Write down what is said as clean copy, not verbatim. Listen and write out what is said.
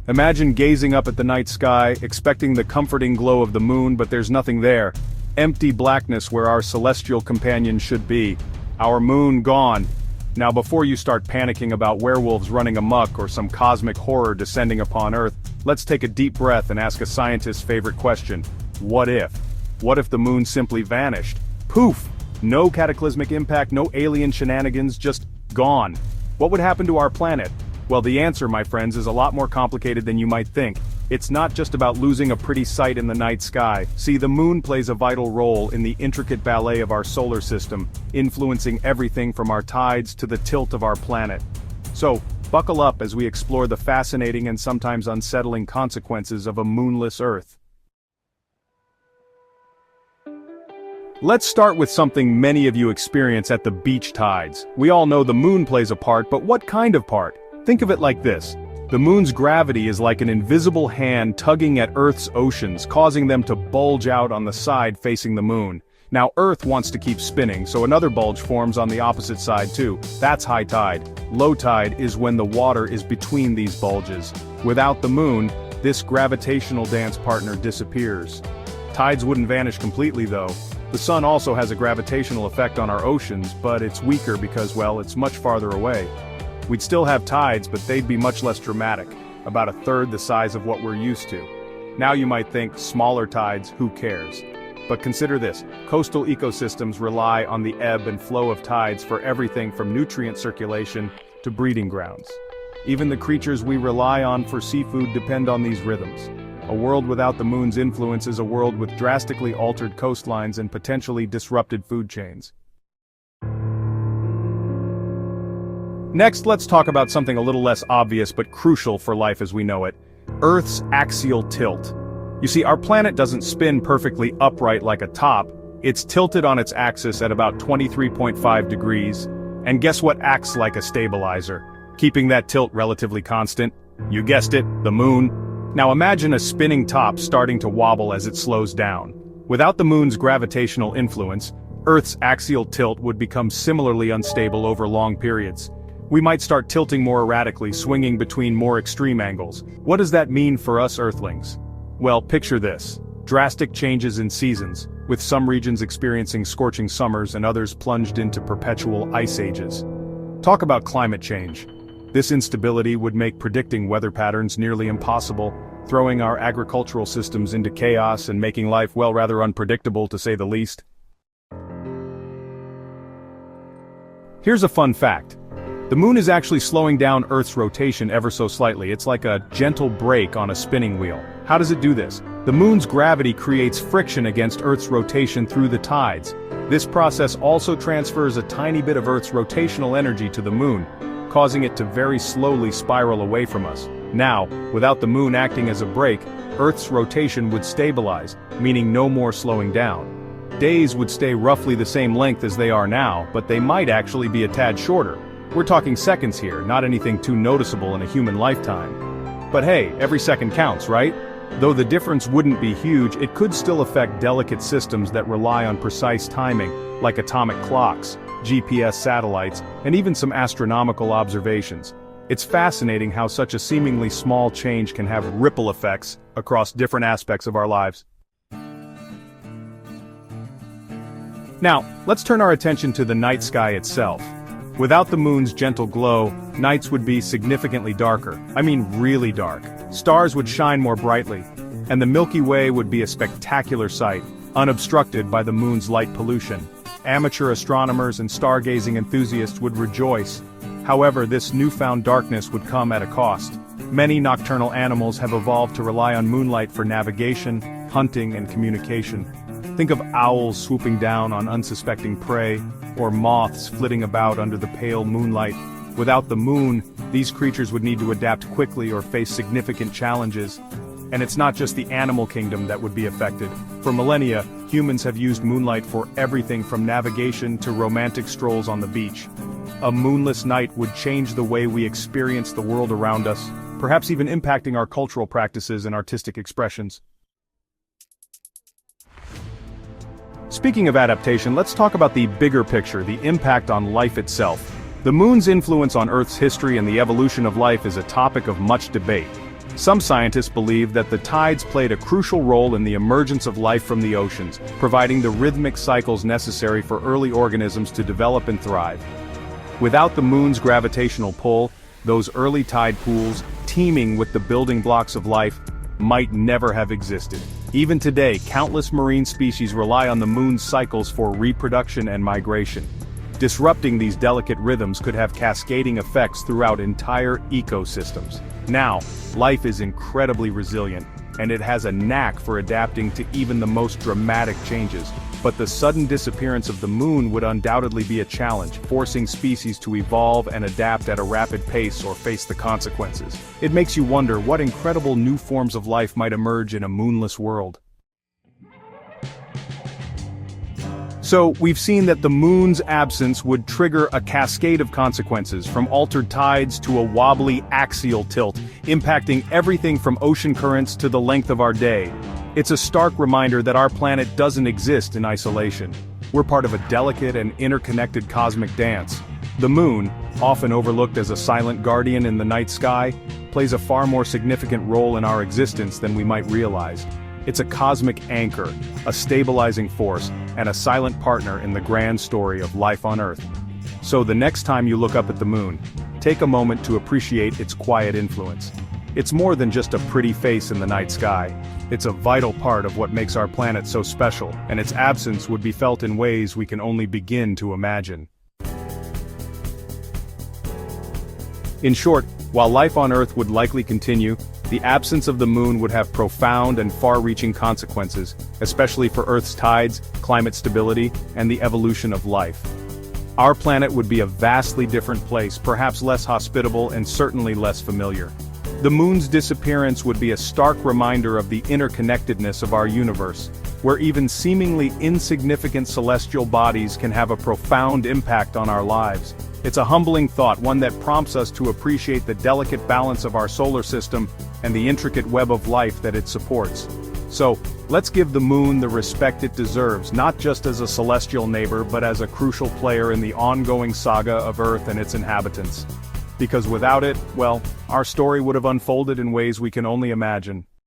Imagine gazing up at the night sky, expecting the comforting glow of the moon, but there's nothing there. Empty blackness where our celestial companion should be. Our moon gone. Now before you start panicking about werewolves running amok or some cosmic horror descending upon Earth, let's take a deep breath and ask a scientist's favorite question. What if? What if the moon simply vanished? Poof! No cataclysmic impact, no alien shenanigans, just gone. What would happen to our planet? Well, the answer, my friends, is a lot more complicated than you might think. It's not just about losing a pretty sight in the night sky. See, the moon plays a vital role in the intricate ballet of our solar system, influencing everything from our tides to the tilt of our planet. So, buckle up as we explore the fascinating and sometimes unsettling consequences of a moonless Earth. Let's start with something many of you experience at the beach tides. We all know the moon plays a part, but what kind of part? Think of it like this. The moon's gravity is like an invisible hand tugging at Earth's oceans, causing them to bulge out on the side facing the moon. Now Earth wants to keep spinning, so another bulge forms on the opposite side too. That's high tide. Low tide is when the water is between these bulges. Without the moon, this gravitational dance partner disappears. Tides wouldn't vanish completely though. The sun also has a gravitational effect on our oceans, but it's weaker because, well, it's much farther away. We'd still have tides, but they'd be much less dramatic, about a third the size of what we're used to. Now you might think, smaller tides, who cares? But consider this, coastal ecosystems rely on the ebb and flow of tides for everything from nutrient circulation to breeding grounds. Even the creatures we rely on for seafood depend on these rhythms. A world without the moon's influence is a world with drastically altered coastlines and potentially disrupted food chains. Next, let's talk about something a little less obvious but crucial for life as we know it. Earth's axial tilt. You see, our planet doesn't spin perfectly upright like a top, it's tilted on its axis at about 23.5 degrees, and guess what acts like a stabilizer, keeping that tilt relatively constant? You guessed it, the moon. Now imagine a spinning top starting to wobble as it slows down. Without the moon's gravitational influence, Earth's axial tilt would become similarly unstable over long periods. We might start tilting more erratically, swinging between more extreme angles. What does that mean for us Earthlings? Well, picture this. Drastic changes in seasons, with some regions experiencing scorching summers and others plunged into perpetual ice ages. Talk about climate change. This instability would make predicting weather patterns nearly impossible, throwing our agricultural systems into chaos and making life, well, rather unpredictable to say the least. Here's a fun fact. The moon is actually slowing down Earth's rotation ever so slightly. It's like a gentle brake on a spinning wheel. How does it do this? The moon's gravity creates friction against Earth's rotation through the tides. This process also transfers a tiny bit of Earth's rotational energy to the moon, causing it to very slowly spiral away from us. Now, without the moon acting as a brake, Earth's rotation would stabilize, meaning no more slowing down. Days would stay roughly the same length as they are now, but they might actually be a tad shorter. We're talking seconds here, not anything too noticeable in a human lifetime. But hey, every second counts, right? Though the difference wouldn't be huge, it could still affect delicate systems that rely on precise timing, like atomic clocks, GPS satellites, and even some astronomical observations. It's fascinating how such a seemingly small change can have ripple effects across different aspects of our lives. Now, let's turn our attention to the night sky itself. Without the moon's gentle glow, nights would be significantly darker. I mean really dark. Stars would shine more brightly, and the Milky Way would be a spectacular sight, unobstructed by the moon's light pollution. Amateur astronomers and stargazing enthusiasts would rejoice. However, this newfound darkness would come at a cost. Many nocturnal animals have evolved to rely on moonlight for navigation, hunting, and communication. Think of owls swooping down on unsuspecting prey, or moths flitting about under the pale moonlight. Without the moon, these creatures would need to adapt quickly or face significant challenges. And it's not just the animal kingdom that would be affected. For millennia, humans have used moonlight for everything from navigation to romantic strolls on the beach. A moonless night would change the way we experience the world around us, perhaps even impacting our cultural practices and artistic expressions. Speaking of adaptation, let's talk about the bigger picture, the impact on life itself. The moon's influence on Earth's history and the evolution of life is a topic of much debate. Some scientists believe that the tides played a crucial role in the emergence of life from the oceans, providing the rhythmic cycles necessary for early organisms to develop and thrive. Without the moon's gravitational pull, those early tide pools, teeming with the building blocks of life, might never have existed. Even today, countless marine species rely on the moon's cycles for reproduction and migration. Disrupting these delicate rhythms could have cascading effects throughout entire ecosystems. Now, life is incredibly resilient, and it has a knack for adapting to even the most dramatic changes. But the sudden disappearance of the moon would undoubtedly be a challenge, forcing species to evolve and adapt at a rapid pace or face the consequences. It makes you wonder what incredible new forms of life might emerge in a moonless world. So, we've seen that the moon's absence would trigger a cascade of consequences, from altered tides to a wobbly axial tilt, impacting everything from ocean currents to the length of our day. It's a stark reminder that our planet doesn't exist in isolation. We're part of a delicate and interconnected cosmic dance. The moon, often overlooked as a silent guardian in the night sky, plays a far more significant role in our existence than we might realize. It's a cosmic anchor, a stabilizing force, and a silent partner in the grand story of life on Earth. So the next time you look up at the moon, take a moment to appreciate its quiet influence. It's more than just a pretty face in the night sky. It's a vital part of what makes our planet so special, and its absence would be felt in ways we can only begin to imagine. In short, while life on Earth would likely continue, the absence of the moon would have profound and far-reaching consequences, especially for Earth's tides, climate stability, and the evolution of life. Our planet would be a vastly different place, perhaps less hospitable and certainly less familiar. The moon's disappearance would be a stark reminder of the interconnectedness of our universe, where even seemingly insignificant celestial bodies can have a profound impact on our lives. It's a humbling thought, one that prompts us to appreciate the delicate balance of our solar system and the intricate web of life that it supports. So, let's give the moon the respect it deserves, not just as a celestial neighbor but as a crucial player in the ongoing saga of Earth and its inhabitants. Because without it, well, our story would have unfolded in ways we can only imagine.